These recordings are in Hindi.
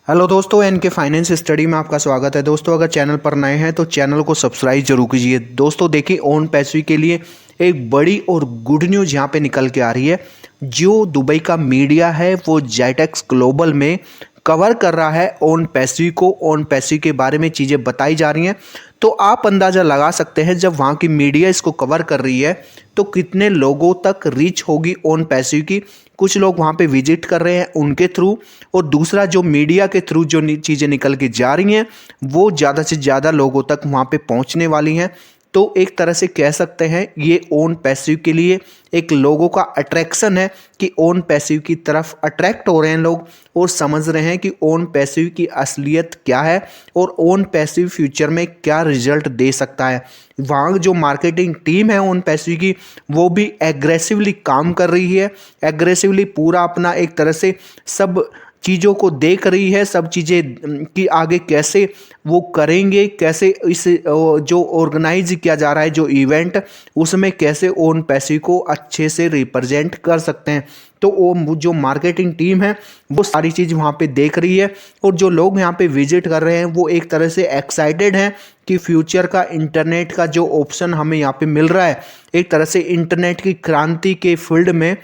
हेलो दोस्तों, एनके फाइनेंस स्टडी में आपका स्वागत है। दोस्तों, अगर चैनल पर नए हैं तो चैनल को सब्सक्राइब जरूर कीजिए। दोस्तों देखिए, ओन पैसिव के लिए एक बड़ी और गुड न्यूज़ यहाँ पे निकल के आ रही है। जो दुबई का मीडिया है वो जेटेक्स ग्लोबल में कवर कर रहा है ओन पैसिव को। ओन पैसिव के बारे में चीज़ें बताई जा रही हैं, तो आप अंदाज़ा लगा सकते हैं जब वहाँ की मीडिया इसको कवर कर रही है तो कितने लोगों तक रीच होगी ओन पैसिव की। कुछ लोग वहाँ पे विजिट कर रहे हैं उनके थ्रू, और दूसरा जो मीडिया के थ्रू जो चीज़ें निकल के जा रही हैं वो ज़्यादा से ज़्यादा लोगों तक वहाँ पे पहुँचने वाली हैं। तो एक तरह से कह सकते हैं ये ओन पैसिव के लिए एक लोगों का अट्रैक्शन है कि ओन पैसिव की तरफ अट्रैक्ट हो रहे हैं लोग और समझ रहे हैं कि ओन पैसिव की असलियत क्या है और ओन पैसिव फ्यूचर में क्या रिजल्ट दे सकता है। वहाँ जो मार्केटिंग टीम है ओन पैसिव की वो भी एग्रेसिवली काम कर रही है, एग्रेसिवली पूरा अपना एक तरह से सब चीज़ों को देख रही है, सब चीज़ें कि आगे कैसे वो करेंगे, कैसे इस जो ऑर्गेनाइज किया जा रहा है जो इवेंट, उसमें कैसे ओन पैसिव को अच्छे से रिप्रेजेंट कर सकते हैं। तो वो जो मार्केटिंग टीम है वो सारी चीज़ वहाँ पे देख रही है, और जो लोग यहाँ पे विजिट कर रहे हैं वो एक तरह से एक्साइटेड हैं कि फ्यूचर का इंटरनेट का जो ऑप्शन हमें यहाँ पे मिल रहा है, एक तरह से इंटरनेट की क्रांति के फील्ड में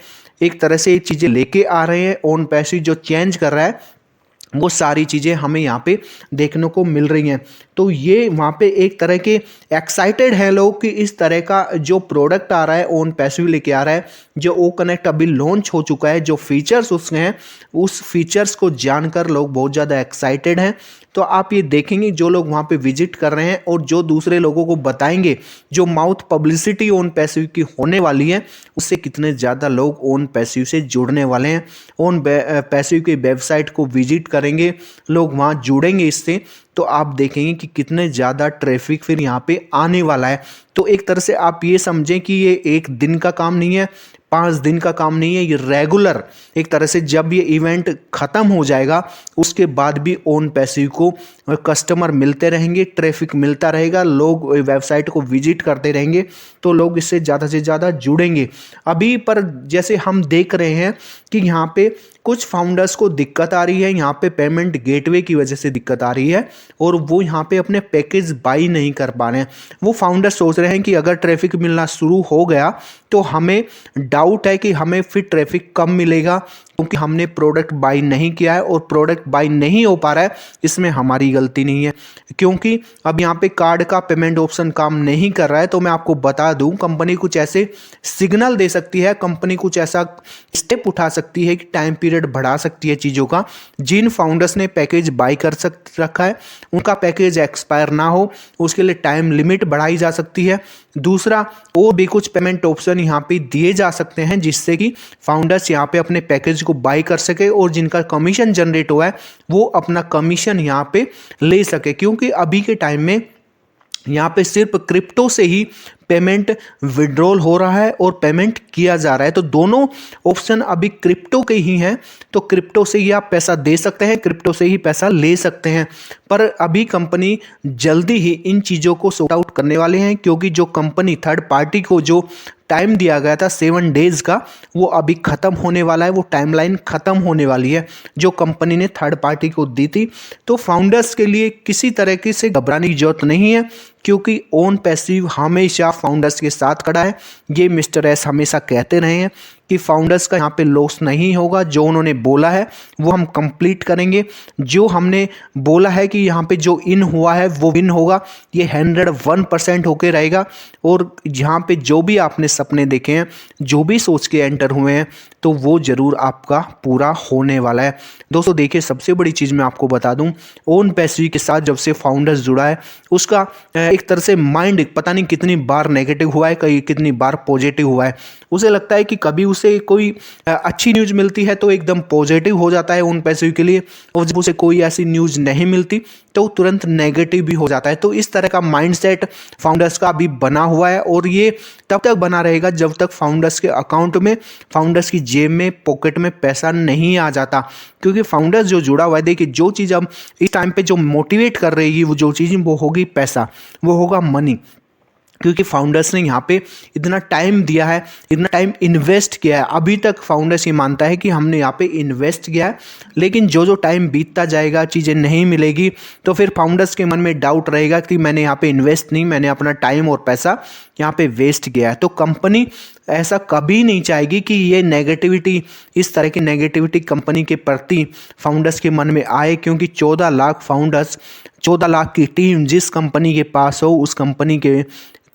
एक तरह से ये चीज़ें लेके आ रहे हैं। ओन पैसिव जो चेंज कर रहा है वो सारी चीज़ें हमें यहाँ पे देखने को मिल रही हैं। तो ये वहाँ पे एक तरह के एक्साइटेड हैं लोग कि इस तरह का जो प्रोडक्ट आ रहा है ओन पैसिव लेके आ रहा है, जो ओ कनेक्ट अभी लॉन्च हो चुका है, जो फीचर्स उसके हैं उस फीचर्स को जानकर लोग बहुत ज़्यादा एक्साइटेड हैं। तो आप ये देखेंगे जो लोग वहाँ पे विजिट कर रहे हैं और जो दूसरे लोगों को बताएंगे, जो माउथ पब्लिसिटी ओन पैसिव की होने वाली है उससे कितने ज़्यादा लोग ओन पैसिव से जुड़ने वाले हैं। ओन पैसिव की वेबसाइट को विजिट करेंगे लोग, वहाँ जुड़ेंगे इससे, तो आप देखेंगे कि कितने ज़्यादा ट्रैफिक फिर यहाँ पे आने वाला है। तो एक तरह से आप ये समझें कि ये एक दिन का काम नहीं है, 5 दिन का काम नहीं है, ये रेगुलर एक तरह से जब ये इवेंट ख़त्म हो जाएगा उसके बाद भी ओन पैसिव को कस्टमर मिलते रहेंगे, ट्रैफिक मिलता रहेगा, लोग वेबसाइट को विजिट करते रहेंगे, तो लोग इससे ज़्यादा से ज़्यादा जुड़ेंगे। अभी पर जैसे हम देख रहे हैं कि यहाँ पे कुछ फाउंडर्स को दिक्कत आ रही है, यहाँ पे पेमेंट गेटवे की वजह से दिक्कत आ रही है और वो यहाँ पे अपने पैकेज बाई नहीं कर पा रहे हैं। वो फाउंडर सोच रहे हैं कि अगर ट्रैफिक मिलना शुरू हो गया तो हमें डाउट है कि हमें फिर ट्रैफिक कम मिलेगा, क्योंकि हमने प्रोडक्ट बाई नहीं किया है और प्रोडक्ट बाई नहीं हो पा रहा है, इसमें हमारी गलती नहीं है। क्योंकि अब यहाँ पे कार्ड का पेमेंट ऑप्शन काम नहीं कर रहा है, तो मैं आपको बता दूं कंपनी कुछ ऐसे सिग्नल दे सकती है, कंपनी कुछ ऐसा स्टेप उठा सकती है कि टाइम पीरियड बढ़ा सकती है चीज़ों का। जिन फाउंडर्स ने पैकेज बाई कर रखा है उनका पैकेज एक्सपायर ना हो उसके लिए टाइम लिमिट बढ़ाई जा सकती है। दूसरा, और भी कुछ पेमेंट ऑप्शन यहाँ पे दिए जा सकते हैं जिससे कि फाउंडर्स यहाँ पे अपने पैकेज को बाई कर सके और जिनका कमीशन जनरेट हुआ है वो अपना कमीशन यहाँ पे ले सके। क्योंकि अभी के टाइम में यहाँ पे सिर्फ क्रिप्टो से ही पेमेंट विड्रॉल हो रहा है और पेमेंट किया जा रहा है, तो दोनों ऑप्शन अभी क्रिप्टो के ही हैं। तो क्रिप्टो से ही आप पैसा दे सकते हैं, क्रिप्टो से ही पैसा ले सकते हैं। पर अभी कंपनी जल्दी ही इन चीज़ों को सॉर्ट आउट करने वाले हैं, क्योंकि जो कंपनी थर्ड पार्टी को जो टाइम दिया गया था 7 डेज़ का, वो अभी ख़त्म होने वाला है, वो टाइमलाइन ख़त्म होने वाली है जो कंपनी ने थर्ड पार्टी को दी थी। तो फाउंडर्स के लिए किसी तरह से घबराने की जरूरत नहीं है, क्योंकि ओन पैसिव हमेशा फाउंडर्स के साथ खड़ा है। ये मिस्टर एस हमेशा कहते रहे हैं कि फाउंडर्स का यहाँ पे लॉस नहीं होगा, जो उन्होंने बोला है वो हम कंप्लीट करेंगे, जो हमने बोला है कि यहाँ पे जो इन हुआ है वो विन होगा, ये 101% होके रहेगा। और यहाँ पे जो भी आपने सपने देखे हैं, जो भी सोच के एंटर हुए हैं, तो वो ज़रूर आपका पूरा होने वाला है। दोस्तों देखिए, सबसे बड़ी चीज़ मैं आपको बता दूं, ओन पैसिव के साथ जब से फाउंडर्स जुड़ा है उसका एक तरह से माइंड पता नहीं कितनी बार नेगेटिव हुआ है, कहीं कितनी बार पॉजिटिव हुआ है। उसे लगता है कि कभी उसे कोई अच्छी न्यूज़ मिलती है तो एकदम पॉजिटिव हो जाता है ओन पैसिव के लिए, और जब उसे कोई ऐसी न्यूज़ नहीं मिलती तो तुरंत नेगेटिव भी हो जाता है। तो इस तरह का माइंडसेट फाउंडर्स का अभी बना हुआ है, और ये तब तक बना रहेगा जब तक फाउंडर्स के अकाउंट में, फाउंडर्स की जेब में, पॉकेट में पैसा नहीं आ जाता। क्योंकि फाउंडर्स जो जुड़ा हुआ है, देखिए जो चीज़ अब इस टाइम पे जो मोटिवेट कर रही है वो जो चीज़ वो होगी पैसा, वो होगा मनी। क्योंकि फाउंडर्स ने यहाँ पे इतना टाइम दिया है, इतना टाइम इन्वेस्ट किया है। अभी तक फाउंडर्स ये मानता है कि हमने यहाँ पे इन्वेस्ट किया है, लेकिन जो जो टाइम बीतता जाएगा चीज़ें नहीं मिलेगी, तो फिर फाउंडर्स के मन में डाउट रहेगा कि मैंने यहाँ पे इन्वेस्ट नहीं, मैंने अपना टाइम और पैसा यहाँ पे वेस्ट किया है। तो कंपनी ऐसा कभी नहीं चाहेगी कि ये नेगेटिविटी, इस तरह की नेगेटिविटी कंपनी के प्रति फाउंडर्स के मन में आए, क्योंकि 14 लाख फाउंडर्स, 14 लाख की टीम जिस कंपनी के पास हो, उस कंपनी के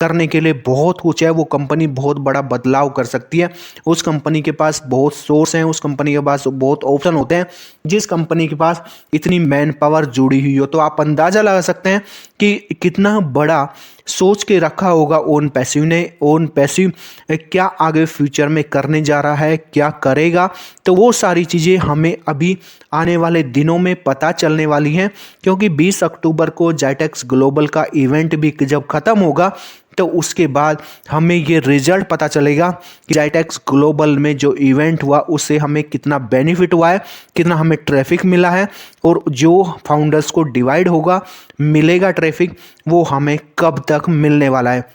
करने के लिए बहुत कुछ है। वो कंपनी बहुत बड़ा बदलाव कर सकती है। उस कंपनी के पास बहुत सोर्स हैं, उस कंपनी के पास बहुत ऑप्शन होते हैं। जिस कंपनी के पास इतनी मैन पावर जुड़ी हुई हो, तो आप अंदाज़ा लगा सकते हैं कि कितना बड़ा सोच के रखा होगा ओन पैसिव ने। ओन पैसिव क्या आगे फ्यूचर में करने जा रहा है, क्या करेगा, तो वो सारी चीज़ें हमें अभी आने वाले दिनों में पता चलने वाली हैं। क्योंकि 20 अक्टूबर को जाइटेक्स ग्लोबल का इवेंट भी जब ख़त्म होगा, तो उसके बाद हमें ये रिजल्ट पता चलेगा कि जाइटेक्स ग्लोबल में जो इवेंट हुआ उससे हमें कितना बेनिफिट हुआ है, कितना हमें ट्रैफिक मिला है, और जो फाउंडर्स को डिवाइड होगा, मिलेगा ट्रैफिक, वो हमें कब तक मिलने वाला है।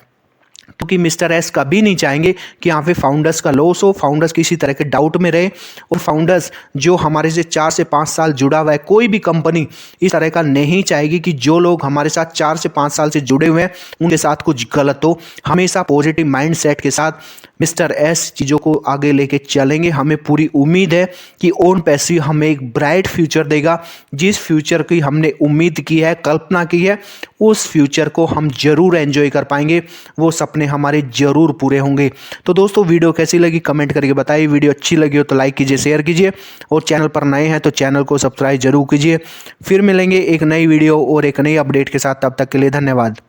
क्योंकि मिस्टर एस कभी नहीं चाहेंगे कि यहाँ पे फाउंडर्स का लॉस हो, फाउंडर्स किसी तरह के डाउट में रहे। और फाउंडर्स जो हमारे से 4 से 5 साल जुड़ा हुआ है, कोई भी कंपनी इस तरह का नहीं चाहेगी कि जो लोग हमारे साथ 4 से 5 साल से जुड़े हुए हैं उनके साथ कुछ गलत हो। हमेशा पॉजिटिव माइंडसेट के साथ मिस्टर एस चीज़ों को आगे लेके चलेंगे। हमें पूरी उम्मीद है कि ओन पैसिव हमें एक ब्राइट फ्यूचर देगा। जिस फ्यूचर की हमने उम्मीद की है, कल्पना की है, उस फ्यूचर को हम जरूर एंजॉय कर पाएंगे। वो सपने हमारे जरूर पूरे होंगे। तो दोस्तों, वीडियो कैसी लगी कमेंट करके बताइए। वीडियो अच्छी लगी हो तो लाइक कीजिए, शेयर कीजिए, और चैनल पर नए हैं तो चैनल को सब्सक्राइब जरूर कीजिए। फिर मिलेंगे एक नई वीडियो और एक नई अपडेट के साथ। तब तक के लिए धन्यवाद।